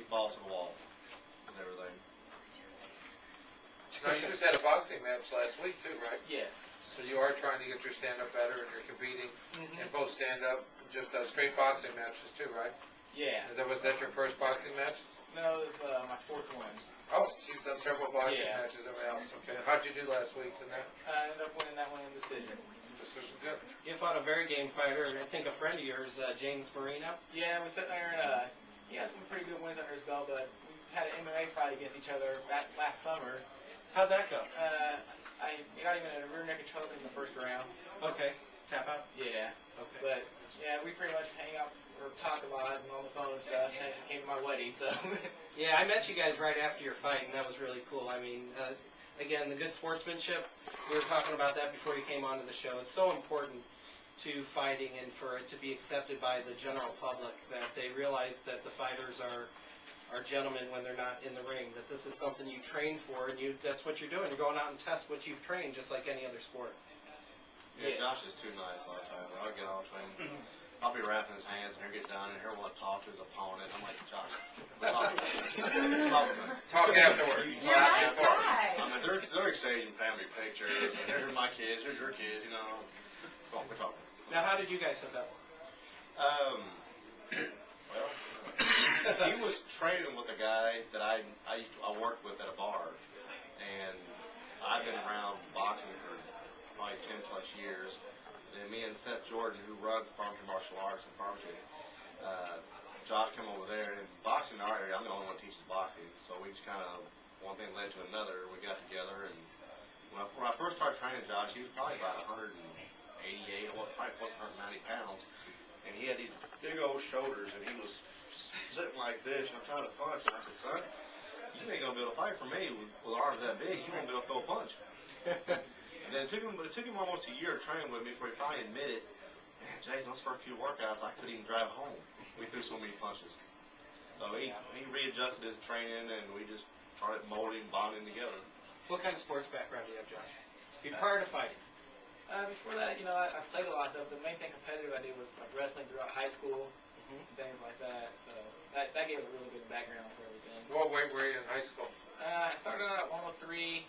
he's balls to the wall and everything. Now, you just had a boxing match last week, too, right? Yes. So you are trying to get your stand-up better, and you're competing in both stand-up, just straight boxing matches, too, right? Yeah. Was that your first boxing match? No, it was my fourth one. Oh, so you've done several boxing matches and everything else. Okay. How'd you do last week in that? I ended up winning that one in decision. Decision, good. You fought a very game fighter, and I think a friend of yours, James Marino. Yeah, we sat there and he had some pretty good wins under his belt, but we had an MMA fight against each other last summer. How'd that go? I got him in a rear naked choke in the first round. Okay. Tap out? Yeah. Okay. But, yeah, we pretty much hang out or talk a lot and on the phone and stuff. And it came to my wedding, so. Yeah, I met you guys right after your fight, and that was really cool. I mean, again, the good sportsmanship, we were talking about that before you came onto the show. It's so important to fighting and for it to be accepted by the general public, that they realize that the fighters are gentlemen when they're not in the ring, that this is something you train for, and that's what you're doing. You're going out and test what you've trained, just like any other sport. Yeah, Josh is too nice a lot of times. I'll get off to him. I'll be wrapping his hands, and he'll get done, and he'll want to talk to his opponent. I'm like, Josh, talk afterwards. You're a nice guy. I mean, they're exchanging family pictures. And here's my kids, here's your kids, you know. We're talking. Now, how did you guys hook up? Well, he was training with a guy that I worked with at a bar, and I've been around boxing for probably 10 plus years. And me and Seth Jordan, who runs Farmington Martial Arts in Farmington, Josh came over there, and boxing in our area, I'm the only one who teaches boxing, so we just kind of, one thing led to another, we got together, and when I first started training Josh, he was probably about 188, probably close to 190 pounds, and he had these big old shoulders, and he was sitting like this, and I'm trying to punch, and I said, son, you ain't gonna be able to fight for me with arms that big, you won't be able to throw a punch. And then it took him almost a year of training with me before he finally admitted, man, Jason, those first few workouts, I couldn't even drive home. We threw so many punches. So he readjusted his training, and we just started molding, bonding together. What kind of sports background do you have, Josh? Prior to fighting? Before that, I played a lot of stuff. The main thing competitive I did was like wrestling throughout high school and things like that. So that gave a really good background for everything. What weight were you in high school? I started out at 103,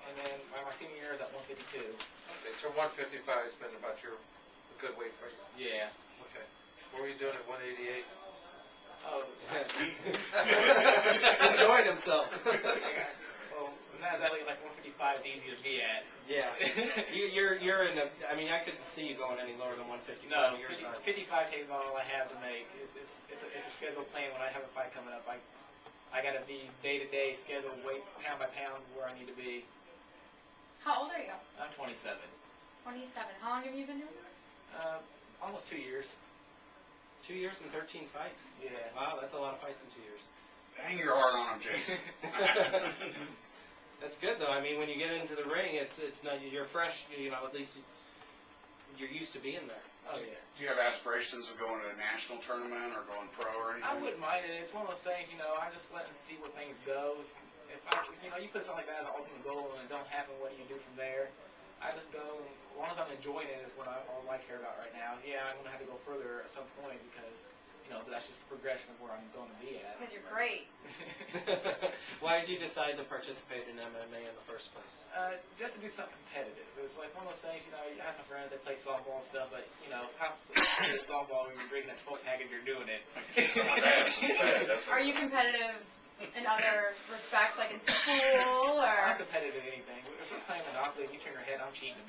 and then my senior year was at 152. Okay, so 155 has been about a good weight for you. Yeah. Okay. What were you doing at 188? Oh, enjoying himself. Well, not exactly like 155 is easy to be at. Yeah. You're in a. I mean, I couldn't see you going any lower than 155. No, 55 takes all I have to make. It's a scheduled plan. When I have a fight coming up, I got to be day-to-day scheduled, weight pound by pound where I need to be. How old are you? I'm 27. 27. How long have you been doing this? Almost 2 years. 2 years and 13 fights? Yeah. Wow, that's a lot of fights in 2 years. Hang your heart on him, Jason. That's good, though. I mean, when you get into the ring, it's not, you're fresh, at least you're used to being there. Oh, yeah. Do you have aspirations of going to a national tournament or going pro or anything? I wouldn't mind it. It's one of those things, I'm just letting see where things go. If you put something like that as an ultimate goal and it don't happen, what do you do from there? I just go, as long as I'm enjoying it is what all I care about right now. Yeah, I'm going to have to go further at some point because, that's just the progression of where I'm going to be at. Because you're great. Why did you decide to participate in MMA in the first place? Just to do something competitive. It's like one of those things, you have some friends that play softball and stuff, but, how is softball when you're drinking a 12-pack and you're doing it? Are you competitive in other respects, like in school, or? I'm competitive in anything. If we're playing Monopoly and you turn your head, I'm cheating.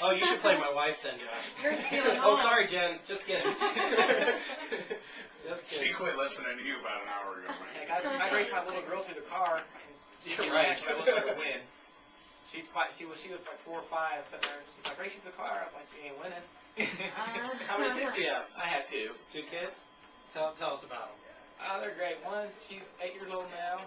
Oh, you should play my wife then, Josh. You're stealing Oh, sorry, Jen. Just kidding. She quit listening to you about an hour ago, man. Heck, I raced my little girl through the car. You're right. I looked like a win. She was like 4 or 5 sitting there. She's like, race you through the car. I was like, you ain't winning. How many kids do you have? I have 2. 2 kids? Tell us about them. They're great. One, she's 8 years old now.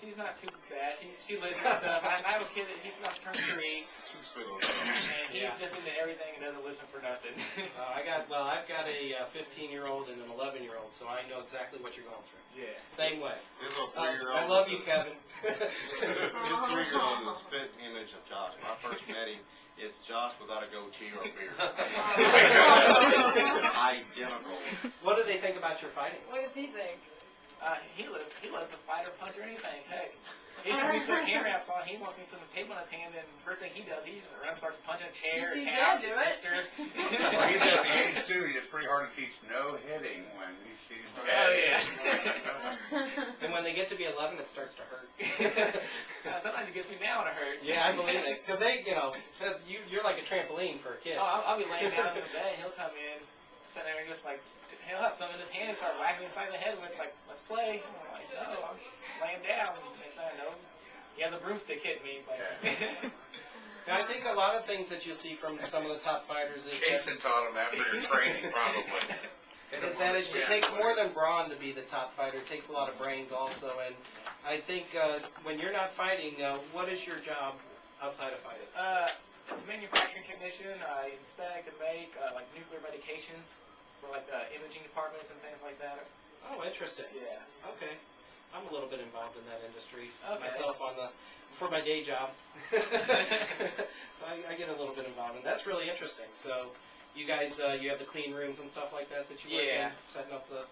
She's not too bad. She listens and stuff. I have a kid that he's about to turn 3. And he's just into everything and doesn't listen for nothing. I've got a 15-year-old and an 11-year-old, so I know exactly what you're going through. Yeah. Same way. His little 3-year-old. I love you, Kevin. His 3-year-old is a spit image of Josh. When I first met him, It's Josh without a goatee or a beard. Identical. What do they think about your fighting? What does he think? He loves to fight or punch or anything. Heck, he's when we put hand wraps on. He wants me to put the tape on his hand, and first thing he does, he just runs, starts punching a chair, He's couch, dead, his do it. sister. Well, he's at the age too, it's pretty hard to teach no hitting when he sees the Oh yeah. And when they get to be 11, it starts to hurt. Sometimes it gets me down when it hurts. Yeah, I believe it. Because they, you're like a trampoline for a kid. Oh, I'll be laying down in the bed. He'll come in, sit there and just like, he'll have something in his hand and start whacking me inside the head with like, let's play. And I'm like, no, I'm laying down. Next thing I know, he has a broomstick hitting me. He's like, Now, I think a lot of things that you see from some of the top fighters is Jason taught him after your training, probably. that it takes more than brawn to be the top fighter. It takes a lot of brains also. And I think when you're not fighting, what is your job outside of fighting? Manufacturing technician. I inspect and make like nuclear medications for like imaging departments and things like that. Oh, interesting. Yeah. Okay. I'm a little bit involved in that industry Okay. myself for my day job. So I get a little bit involved, and that's really interesting. So you guys, you have the clean rooms and stuff like that you work in, setting up the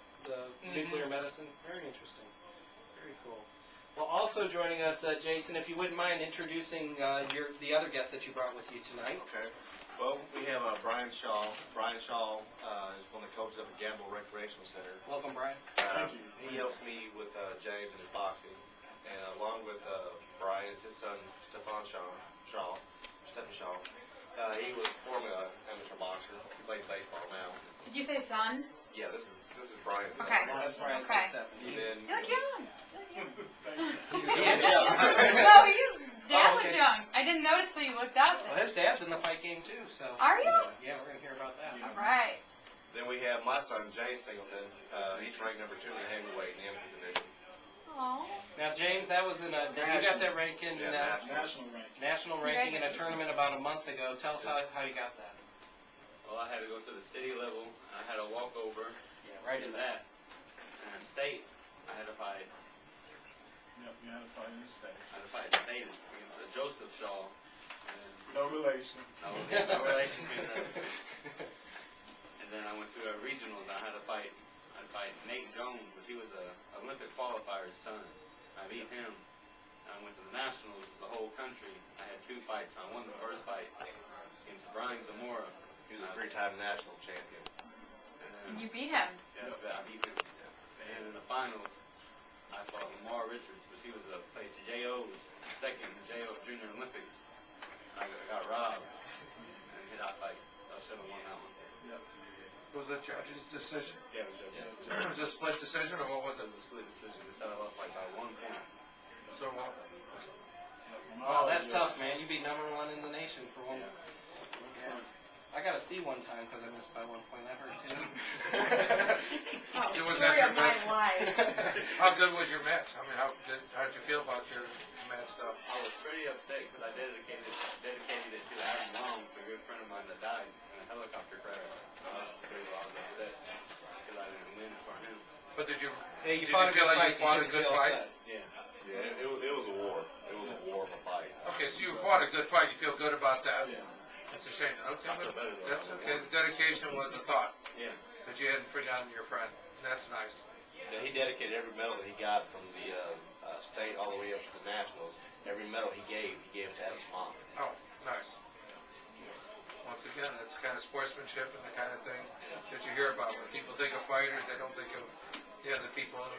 nuclear medicine. Very interesting. Very cool. Well, also joining us, Jason, if you wouldn't mind introducing the other guest that you brought with you tonight. Okay. Well, we have Brian Shaw. Brian Shaw is one of the coaches up at Gamble Recreational Center. Welcome, Brian. Thank you. He helps me with James and his boxing, and along with Brian is his son Stephen Shaw. He was formerly an amateur boxer. He plays baseball now. Did you say son? Yeah, this is Brian's son. Okay. That's Brian's Okay. Stephanie. And then You look young. He is young. No, Dad was okay. young. I didn't notice till you looked up. Well, his dad's in the fight game too, so. Are you? Yeah, we're gonna hear about that. All right. Then we have my son James Singleton. He's ranked number 2 in the heavyweight in the amateur division. Oh. Now, James, that was you got that ranking, Yeah, national ranking in a tournament about a month ago. Tell us how you got that. Well, I had to go to the city level. I had a walkover. Yeah, right in that. And state, I had to fight. Yep, you had to fight in the state. I had to fight state against Joseph Shaw. And No relation. no relation between us. And then I went to regionals. I had to fight Nate Jones, but he was a Olympic qualifier's son. I beat him. I went to the nationals, the whole country. I had 2 fights. I won the first fight against Brian Zamora. He was a 3-time national champion. And you beat him. Yeah, I beat him. And in the finals, I fought Lamar Richards, but he was placed JO's second in the JO Junior Olympics. I got robbed and hit out fight. I should have won that one. Yep. Was it judge's decision? Yeah, it was judges. Was it a split decision, or what was It it? was a split decision. They said I lost like by 1 point. So what? Wow, that's tough, man. You beat number 1 in the nation for one. Yeah. I got a C one time because I missed by 1 point. That hurt too. Oh, It was story that of your my best? life. How good was your match? I mean, how did you feel about your match stuff? I was pretty upset because I dedicated it to Adam Long, a good friend of mine that died in a helicopter crash. I was upset because I didn't win for him. But did you Hey, you did fought you feel a like good fight. you fought a good fight? Yeah. Yeah, it was a war. It was a war of a fight. Okay, so you fought a good fight. You feel good about that? Yeah. That's a shame. Okay, I feel better though. that's okay. The dedication was the thought Yeah. that you hadn't forgotten your friend. That's nice. Yeah, he dedicated every medal that he got from the state all the way up to the nationals. Every medal he gave to Adam's mom. Oh, nice. Once again, that's the kind of sportsmanship and the kind of thing that you hear about. When people think of fighters, they don't think of the people who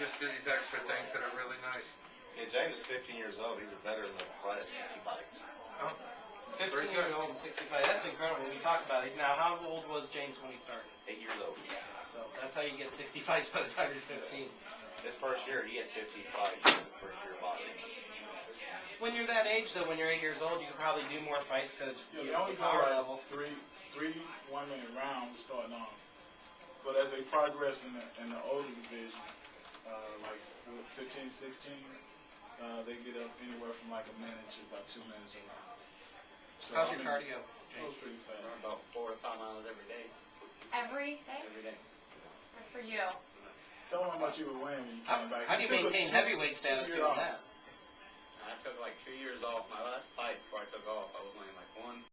just do these extra things that are really nice. Yeah, James is 15 years old. He's a veteran of right at 60 fights. Oh, very 15 good. years old and 65. That's incredible. We talk about it. Now, how old was James when he started? 8 years old. So that's how you get 60 fights by the time you're 15. His first year, he had 50 fights in his first year of boxing. When you're that age, though, when you're 8 years old, you can probably do more fights because Yeah, you they know only the go power like level. three 1-minute rounds starting off. But as they progress in the older division, like 15, 16, they get up anywhere from like a minute to about 2 minutes a round. So, How's I your mean, cardio, it was James? pretty fast. Run about 4 to 5 miles every day. Every day? Every day. Good for you. Tell them how much you would win when you came back. How do you took a maintain 2 heavyweight status year doing off. that? I took like 2 years off. My last fight before I took off, I was weighing like